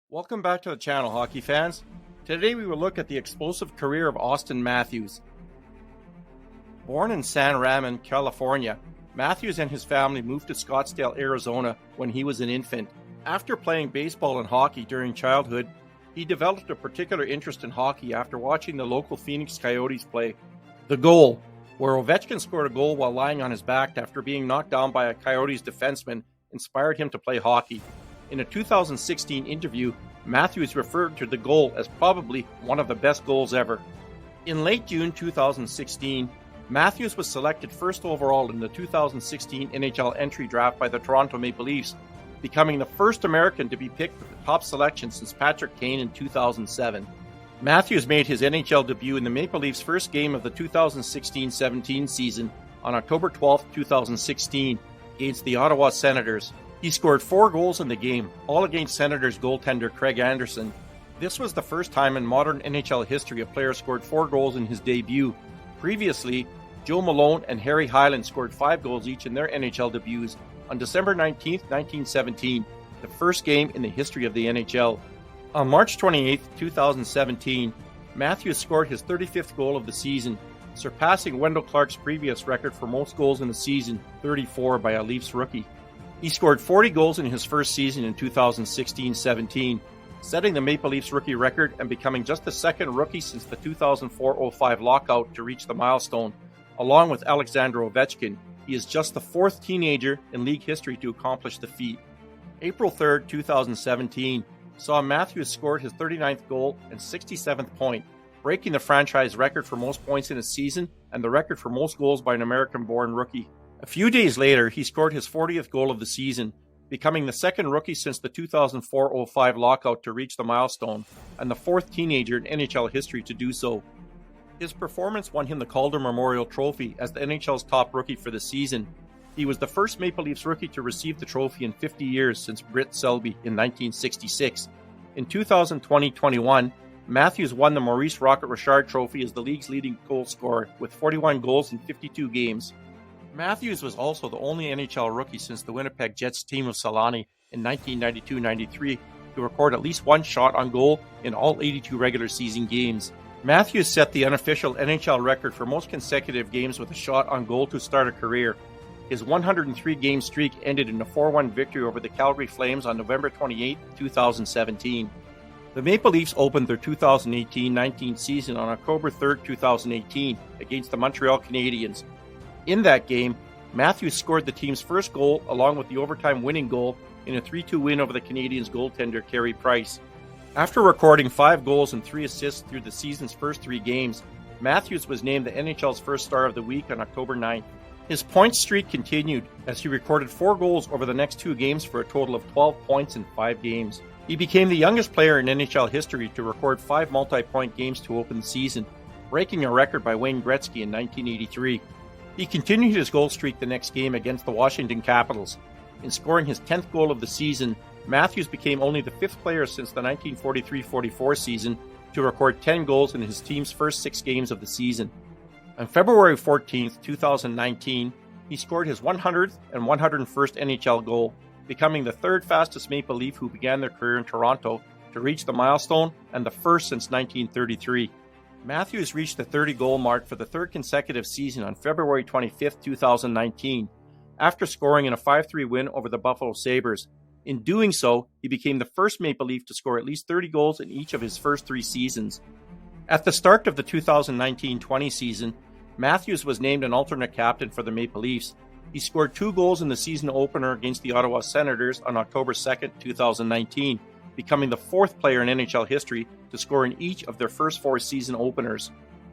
Welcome back to the channel, hockey fans. Today we will look at the explosive career of Auston Matthews. Born in San Ramon, California, Matthews and his family moved to Scottsdale, Arizona when he was an infant. After playing baseball and hockey during childhood, he developed a particular interest in hockey after watching the local Phoenix Coyotes play. The goal, where Ovechkin scored a goal while lying on his back after being knocked down by a Coyotes defenseman, inspired him to play hockey. In a 2016 interview, Matthews referred to the goal as probably one of the best goals ever. In late June 2016, Matthews was selected first overall in the 2016 NHL entry draft by the Toronto Maple Leafs, becoming the first American to be picked with the top selection since Patrick Kane in 2007. Matthews made his NHL debut in the Maple Leafs' first game of the 2016-17 season on October 12, 2016, against the Ottawa Senators. He scored 4 goals in the game, all against Senators goaltender Craig Anderson. This was the first time in modern NHL history a player scored 4 goals in his debut. Previously, Joe Malone and Harry Hyland scored 5 goals each in their NHL debuts on December 19, 1917, the first game in the history of the NHL. On March 28, 2017, Matthews scored his 35th goal of the season, surpassing Wendell Clark's previous record for most goals in a season, 34 by a Leafs rookie. He scored 40 goals in his first season in 2016-17, setting the Maple Leafs rookie record and becoming just the second rookie since the 2004-05 lockout to reach the milestone. Along with Alexander Ovechkin, he is just the 4th teenager in league history to accomplish the feat. April 3, 2017, saw Matthews score his 39th goal and 67th point, breaking the franchise record for most points in a season and the record for most goals by an American-born rookie. A few days later, he scored his 40th goal of the season, becoming the second rookie since the 2004-05 lockout to reach the milestone, and the 4th teenager in NHL history to do so. His performance won him the Calder Memorial Trophy as the NHL's top rookie for the season. He was the first Maple Leafs rookie to receive the trophy in 50 years since Britt Selby in 1966. In 2020-21, Matthews won the Maurice Rocket Richard Trophy as the league's leading goal scorer with 41 goals in 52 games. Matthews was also the only NHL rookie since the Winnipeg Jets team of Solani in 1992-93 to record at least one shot on goal in all 82 regular season games. Matthews set the unofficial NHL record for most consecutive games with a shot on goal to start a career. His 103-game streak ended in a 4-1 victory over the Calgary Flames on November 28, 2017. The Maple Leafs opened their 2018-19 season on October 3, 2018 against the Montreal Canadiens. In that game, Matthews scored the team's first goal along with the overtime winning goal in a 3-2 win over the Canadiens goaltender Carey Price. After recording 5 goals and 3 assists through the season's first 3 games, Matthews was named the NHL's first star of the week on October 9th. His point streak continued as he recorded 4 goals over the next 2 games for a total of 12 points in 5 games. He became the youngest player in NHL history to record 5 multi-point games to open the season, breaking a record by Wayne Gretzky in 1983. He continued his goal streak the next game against the Washington Capitals. In scoring his 10th goal of the season, Matthews became only the 5th player since the 1943-44 season to record 10 goals in his team's first 6 games of the season. On February 14, 2019, he scored his 100th and 101st NHL goal, becoming the 3rd fastest Maple Leaf who began their career in Toronto to reach the milestone and the first since 1933. Matthews reached the 30-goal mark for the 3rd consecutive season on February 25, 2019, after scoring in a 5-3 win over the Buffalo Sabres. In doing so, he became the first Maple Leaf to score at least 30 goals in each of his first 3 seasons. At the start of the 2019-20 season, Matthews was named an alternate captain for the Maple Leafs. He scored 2 goals in the season opener against the Ottawa Senators on October 2, 2019, becoming the 4th player in NHL history to score in each of their first 4 season openers.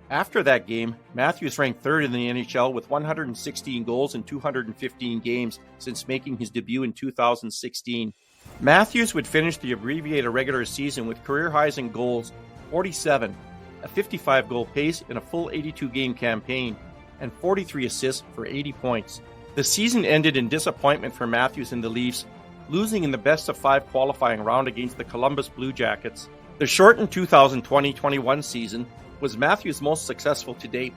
After that game, Matthews ranked 3rd in the NHL with 116 goals in 215 games since making his debut in 2016. Matthews would finish the abbreviated regular season with career highs in goals, 47, a 55-goal pace in a full 82-game campaign, and 43 assists for 80 points. The season ended in disappointment for Matthews and the Leafs, losing in the best-of-5 qualifying round against the Columbus Blue Jackets. The shortened 2020-21 season was Matthews' most successful to date,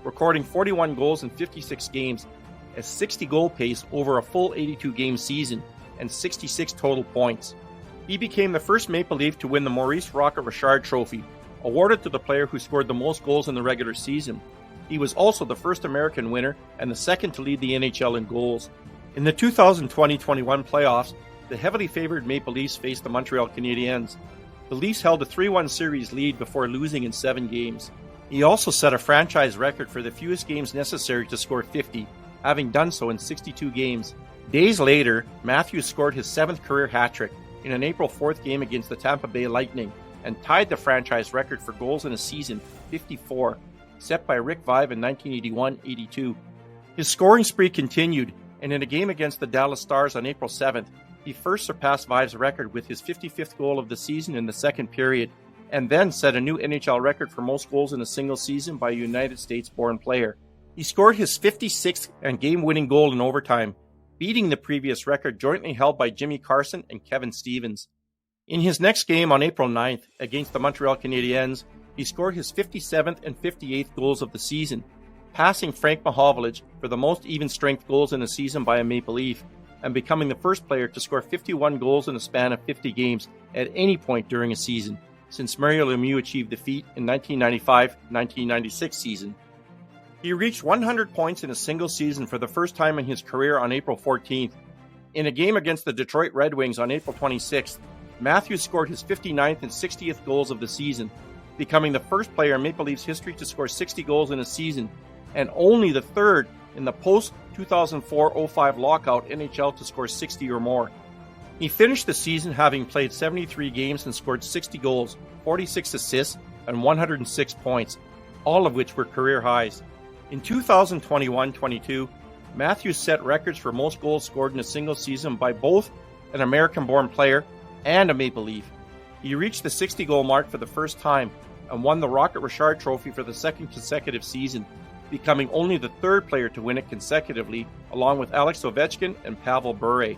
recording 41 goals in 56 games, a 60-goal pace over a full 82-game season, and 66 total points. He became the first Maple Leaf to win the Maurice Rocket Richard Trophy, awarded to the player who scored the most goals in the regular season. He was also the first American winner and the second to lead the NHL in goals. In the 2020-21 playoffs, the heavily favored Maple Leafs faced the Montreal Canadiens. The Leafs held a 3-1 series lead before losing in 7 games. He also set a franchise record for the fewest games necessary to score 50, having done so in 62 games. Days later, Matthews scored his 7th career hat-trick in an April 4th game against the Tampa Bay Lightning and tied the franchise record for goals in a season, 54, set by Rick Vaive in 1981-82. His scoring spree continued, and in a game against the Dallas Stars on April 7th, he first surpassed Vaive's record with his 55th goal of the season in the second period, and then set a new NHL record for most goals in a single season by a United States-born player. He scored his 56th and game-winning goal in overtime, beating the previous record jointly held by Jimmy Carson and Kevin Stevens. In his next game on April 9th against the Montreal Canadiens, he scored his 57th and 58th goals of the season, passing Frank Mahovlich for the most even-strength goals in a season by a Maple Leaf, and becoming the first player to score 51 goals in a span of 50 games at any point during a season, since Mario Lemieux achieved the feat in 1995-1996 season. He reached 100 points in a single season for the first time in his career on April 14th. In a game against the Detroit Red Wings on April 26th, Matthews scored his 59th and 60th goals of the season, becoming the first player in Maple Leafs history to score 60 goals in a season, and only the third in the post-2004-05 lockout NHL to score 60 or more. He finished the season having played 73 games and scored 60 goals, 46 assists, and 106 points, all of which were career highs. In 2021-22, Matthews set records for most goals scored in a single season by both an American-born player and a Maple Leaf. He reached the 60-goal mark for the first time and won the Rocket Richard Trophy for the second consecutive season, becoming only the third player to win it consecutively, along with Alex Ovechkin and Pavel Bure.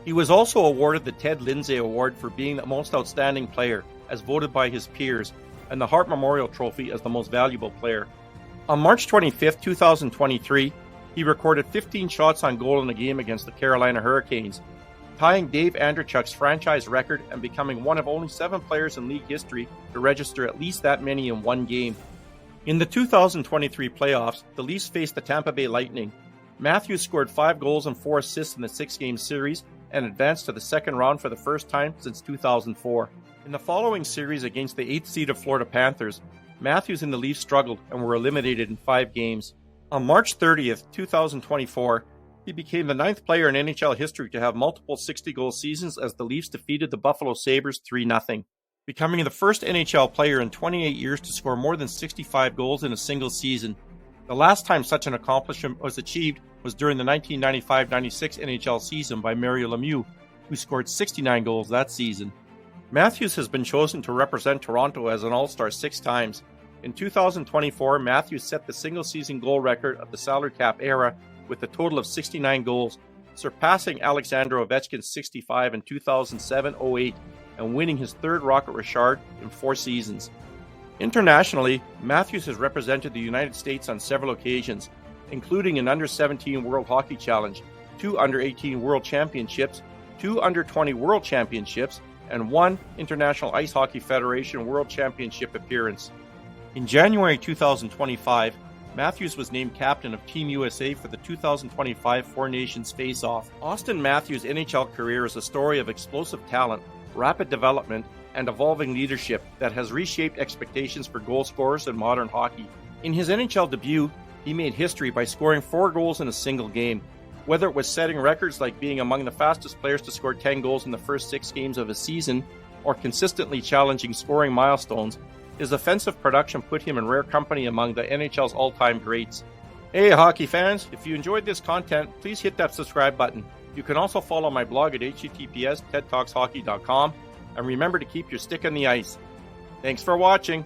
He was also awarded the Ted Lindsay Award for being the most outstanding player, as voted by his peers, and the Hart Memorial Trophy as the most valuable player. On March 25, 2023, he recorded 15 shots on goal in a game against the Carolina Hurricanes, tying Dave Andreychuk's franchise record and becoming one of only 7 players in league history to register at least that many in one game. In the 2023 playoffs, the Leafs faced the Tampa Bay Lightning. Matthews scored 5 goals and 4 assists in the 6-game series and advanced to the second round for the first time since 2004. In the following series against the 8th seed of Florida Panthers, Matthews and the Leafs struggled and were eliminated in 5 games. On March 30th, 2024, he became the 9th player in NHL history to have multiple 60-goal seasons as the Leafs defeated the Buffalo Sabres 3-0, becoming the first NHL player in 28 years to score more than 65 goals in a single season. The last time such an accomplishment was achieved was during the 1995-96 NHL season by Mario Lemieux, who scored 69 goals that season. Matthews has been chosen to represent Toronto as an All-Star 6 times. In 2024, Matthews set the single-season goal record of the salary cap era with a total of 69 goals, surpassing Alexander Ovechkin's 65 in 2007-08 and winning his 3rd Rocket Richard in 4 seasons. Internationally, Matthews has represented the United States on several occasions, including an Under-17 World Hockey Challenge, 2 Under-18 World Championships, 2 Under-20 World Championships, and 1 International Ice Hockey Federation World Championship appearance. In January 2025, Matthews was named captain of Team USA for the 2025 Four Nations Face-Off. Auston Matthews' NHL career is a story of explosive talent, rapid development, and evolving leadership that has reshaped expectations for goal scorers in modern hockey. In his NHL debut, he made history by scoring 4 goals in a single game. Whether it was setting records like being among the fastest players to score 10 goals in the first 6 games of a season, or consistently challenging scoring milestones, his offensive production put him in rare company among the NHL's all-time greats. Hey hockey fans, if you enjoyed this content, please hit that subscribe button. You can also follow my blog at https://tedtalkshockey.com, and remember to keep your stick on the ice. Thanks for watching.